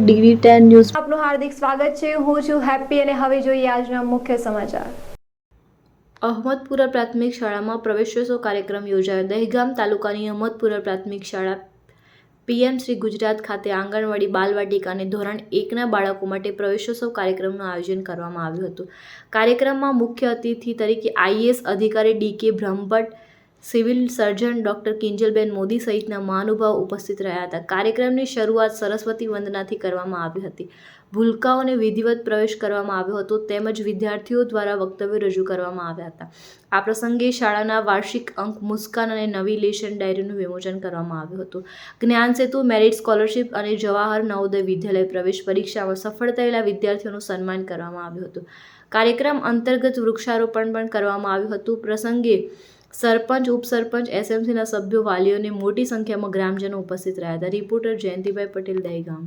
DD10 news આપનું હાર્દિક સ્વાગત છે। હું છું હેપી અને હવે જોઈએ આજના મુખ્ય સમાચાર। અહમદપુરા પ્રાથમિક શાળામાં પ્રવેશોત્સવ કાર્યક્રમ યોજાયો। દહેગામ તાલુકાની અહમદપુરા પ્રાથમિક શાળા PM શ્રી ગુજરાત ખાતે આંગણવાડી, બાલવાટિકા અને ધોરણ 1ના બાળકો માટે પ્રવેશોત્સવ કાર્યક્રમનું આયોજન કરવામાં આવ્યું હતું। કાર્યક્રમમાં મુખ્ય અતિથિ તરીકે IAS અધિકારી DK Brahmbhatt, civil surgeon doctor Kinjalben Modi સહિતના મહાનુભાવો ઉપસ્થિત રહ્યા હતા। કાર્યક્રમની શરૂઆત સરસ્વતી વંદનાથી કરવામાં આવી હતી। ભૂલકાઓને વિધિવત પ્રવેશ કરવામાં આવ્યો હતો તેમજ વિદ્યાર્થીઓ દ્વારા વક્તવ્યો રજૂ કરવામાં આવ્યા હતા। આ પ્રસંગે શાળાના વાર્ષિક અંક મુસ્કાન અને નવી લેશન ડાયરીનું વિમોચન કરવામાં આવ્યું હતું। જ્ઞાન સેતુ, મેરિટ સ્કોલરશિપ અને જવાહર નવોદય વિદ્યાલય પ્રવેશ પરીક્ષામાં સફળ થયેલા વિદ્યાર્થીઓનું સન્માન કરવામાં આવ્યું હતું। કાર્યક્રમ અંતર્ગત વૃક્ષારોપણ પણ કરવામાં આવ્યું હતું। પ્રસંગે સરપંચ, ઉપસરપંચ, SMCના સભ્યો, વાલીઓ અને મોટી સંખ્યામાં ગ્રામજનો ઉપસ્થિત રહ્યા હતા। રિપોર્ટર જયંતિભાઈ પટેલ, દહેગામ।